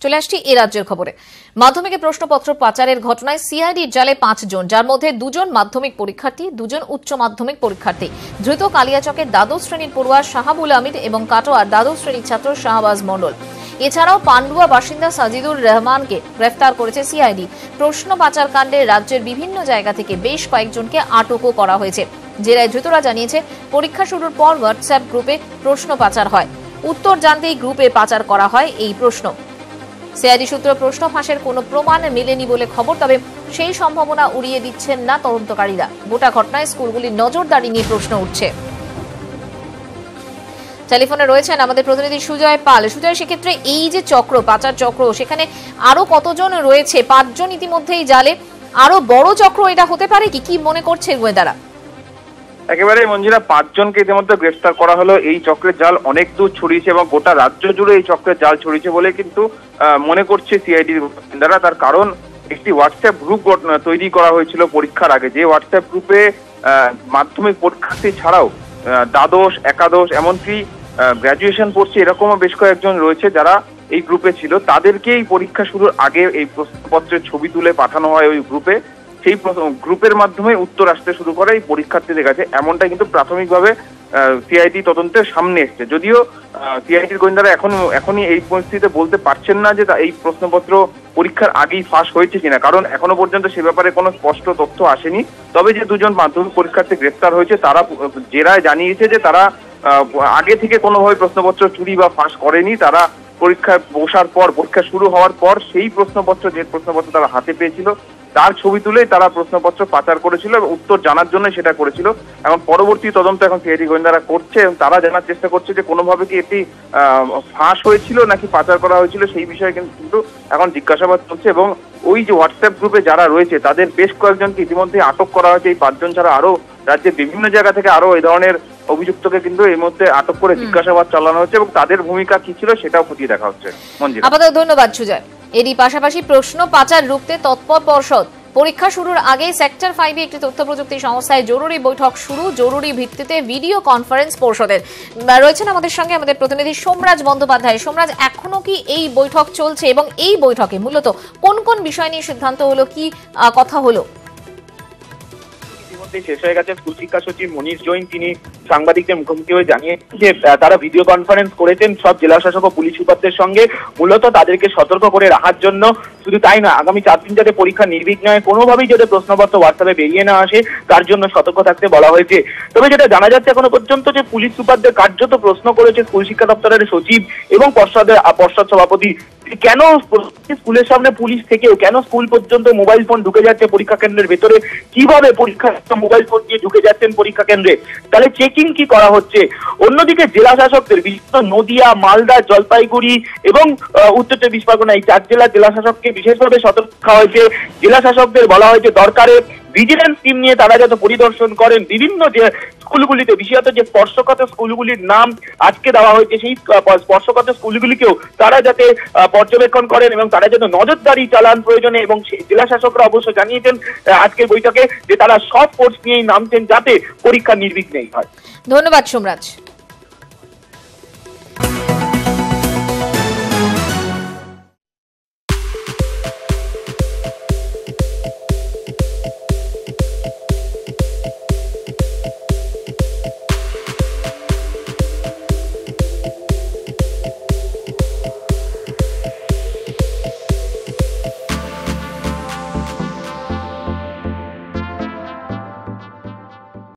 চলে আসছি এ রাজ্যের খবরে। মাধ্যমিকে প্রশ্নপত্র পাচারের ঘটনায় সিআইডির জালে 5 জন, যার মধ্যে 2 জন মাধ্যমিক পরীক্ষার্থী, 2 জন উচ্চ মাধ্যমিক পরীক্ষার্থী। ধৃত কালিয়াচকের দ্বাদশ শ্রেণীর পড়ুয়া শাহাবুল আমির এবং কাটোয়ার দ্বাদশ শ্রেণীর ছাত্র শাহবাজ মণ্ডল। এছাড়াও পান্ডুয়া বাসিন্দা সাজিদুর রহমানকে গ্রেফতার করেছে সিআইডি। প্রশ্ন পাচার কাণ্ডে রাজ্যের বিভিন্ন জায়গা থেকে বেশ কয়েকজনকে আটকও করা হয়েছে। জেলায় ধৃতরা জানিয়েছে, পরীক্ষা শুরুর পর হোয়াটসঅ্যাপ গ্রুপে প্রশ্ন পাচার হয়। উত্তর জানতেই গ্রুপে পাচার করা হয় এই প্রশ্ন। সিআইডি সূত্র প্রশ্ন ফাঁসের কোনো প্রমাণ মেলেনি বলে খবর, তবে সেই সম্ভাবনা উড়িয়ে দিচ্ছেন না তদন্তকারীরা। গোটা ঘটনায় স্কুলগুলির নজরদারি নিয়ে প্রশ্ন উঠছে। টেলিফোনে রয়েছেন আমাদের প্রতিনিধি সুজয় পাল। সুজয়, সেক্ষেত্রে এই যে চক্র, পাচার চক্র, সেখানে আরো কতজন রয়েছে? 5 জন ইতিমধ্যেই জালে, আরো বড় চক্র এটা হতে পারে কি? কি মনে করছে গোয়েন্দারা? একেবারে মঞ্জিরা, 5 জনকে ইতিমধ্যে গ্রেফতার করা হলো। এই চক্রের জাল অনেক দূর ছড়িয়েছে এবং গোটা রাজ্য জুড়ে এই চক্রের জাল ছড়িয়েছে বলে কিন্তু মনে করছে সিআইডির গোয়েন্দারা। তার কারণ, একটি হোয়াটসঅ্যাপ গ্রুপ তৈরি করা হয়েছিল পরীক্ষার আগে, যে হোয়াটসঅ্যাপ গ্রুপে মাধ্যমিক পরীক্ষার্থী ছাড়াও দ্বাদশ, একাদশ, এমনকি গ্রাজুয়েশন পড়ছে এরকমও বেশ কয়েকজন রয়েছে যারা এই গ্রুপে ছিল। তাদেরকেই পরীক্ষা শুরুর আগে এই প্রশ্নপত্রের ছবি তুলে পাঠানো হয় ওই গ্রুপে। সেই গ্রুপের মাধ্যমে উত্তর আসতে শুরু করে এই পরীক্ষার্থীদের কাছে, এমনটা কিন্তু প্রাথমিকভাবে সিআইডি তদন্তের সামনে এসছে। যদিও সিআইডির গোয়েন্দারা এখনই এই পরিস্থিতিতে বলতে পারছেন না যে এই প্রশ্নপত্র পরীক্ষার আগেই ফাঁস হয়েছে কিনা, কারণ এখনো পর্যন্ত সে ব্যাপারে কোনো স্পষ্ট তথ্য আসেনি। তবে যে 2 জন মাধ্যমিক পরীক্ষার্থী গ্রেফতার হয়েছে, তারা জেরায় জানিয়েছে যে তারা আগে থেকে কোনোভাবে প্রশ্নপত্র চুরি বা ফাঁস করেনি। তারা পরীক্ষায় বসার পর, পরীক্ষা শুরু হওয়ার পর সেই যে প্রশ্নপত্র তারা হাতে পেয়েছিল তার ছবি তুলে তারা প্রশ্নপত্র পাচার করেছিল এবং উত্তর জানার জন্য সেটা করেছিল। এখন পরবর্তী তদন্ত এখন সিআইডি গোয়েন্দারা করছে এবং তারা জানার চেষ্টা করছে যে কোনোভাবে কি এটি ফাঁস হয়েছিল নাকি পাচার করা হয়েছিল, সেই বিষয়ে কিন্তু এখন জিজ্ঞাসাবাদ চলছে। এবং ওই যে হোয়াটসঅ্যাপ গ্রুপে যারা রয়েছে তাদের বেশ কয়েকজনকে ইতিমধ্যে আটক করা হয়েছে। এই 5 জন ছাড়া আরো রাজ্যের বিভিন্ন জায়গা থেকে আরো এই ধরনের অভিযুক্তকে কিন্তু এর মধ্যে আটক করে জিজ্ঞাসাবাদ চালানো হচ্ছে এবং তাদের ভূমিকা কি ছিল সেটাও খতিয়ে দেখা হচ্ছে। মঞ্জিরা, আপাতত ধন্যবাদ সুজয়। এরই পাশাপাশি প্রশ্ন পাচার রুখতে তৎপর পর্ষদ। পরীক্ষা শুরুর আগে সেক্টর 5-এ একটি তথ্য প্রযুক্তি সংস্থায় জরুরি বৈঠক শুরু। জরুরি ভিত্তিতে ভিডিও কনফারেন্স পর্ষদের। রয়েছেন আমাদের সঙ্গে আমাদের প্রতিনিধি সোমরাজ বন্দ্যোপাধ্যায়। সোমরাজ, এখনো কি এই বৈঠক চলছে এবং এই বৈঠকে মূলত কোন কোন বিষয় নিয়ে সিদ্ধান্ত হলো, কি কথা হলো? শেষ হয়ে গেছে। স্কুল শিক্ষা সচিব মনীষ জৈন তিনি সাংবাদিকদের মুখোমুখি হয়ে জানিয়েছেন যে তারা ভিডিও কনফারেন্স করেছেন সব জেলা শাসক ও পুলিশ সুপারদের সঙ্গে, মূলত তাদেরকে সতর্ক করে রাখার জন্য। শুধু তাই না, আগামী 4 দিন যাতে পরীক্ষা নির্বিঘ্নে হয়, কোনোভাবেই যাতে প্রশ্নপত্র হোয়াটসঅ্যাপে বেরিয়ে না আসে, তার জন্য সতর্ক থাকতে বলা হয়েছে। তবে যেটা জানা যাচ্ছে এখনো পর্যন্ত, যে পুলিশ সুপারদের কার্যত প্রশ্ন করেছে স্কুল শিক্ষা দপ্তরের সচিব এবং পর্ষদ সভাপতি, কেন স্কুলের সামনে পুলিশ থেকেও কেন স্কুল পর্যন্ত মোবাইল ফোন ঢুকে যাচ্ছে পরীক্ষা কেন্দ্রের ভেতরে, কিভাবে পরীক্ষা মোবাইল ফোন দিয়ে ঢুকে যাচ্ছেন পরীক্ষা কেন্দ্রে, তাহলে চেকিং কি করা হচ্ছে। অন্যদিকে জেলা শাসকদের বিশেষত নদিয়া, মালদা, জলপাইগুড়ি এবং উত্তর 24 পরগনা, এই 4 জেলার জেলা শাসককে বিশেষভাবে সতর্ক করা হয়েছে। জেলা শাসকদের বলা হয়েছে দরকারে ভিজিলেন্স টিম নিয়ে তারা যাতে পরিদর্শন করেন বিভিন্ন যে স্কুলগুলিতে, বিশেষত যে স্পর্শকাতর স্কুলগুলির নাম আজকে দেওয়া হয়েছে, সেই স্পর্শকাতর স্কুলগুলিকেও তারা যাতে পর্যবেক্ষণ করেন এবং তারা যাতে নজরদারি চালান প্রয়োজনে। এবং জেলা শাসকরা অবশ্য জানিয়েছেন আজকের বৈঠকে যে তারা সব ফোর্স নিয়েই নামছেন যাতে পরীক্ষা নির্বিঘ্নেই হয়। ধন্যবাদ সোমরাজ।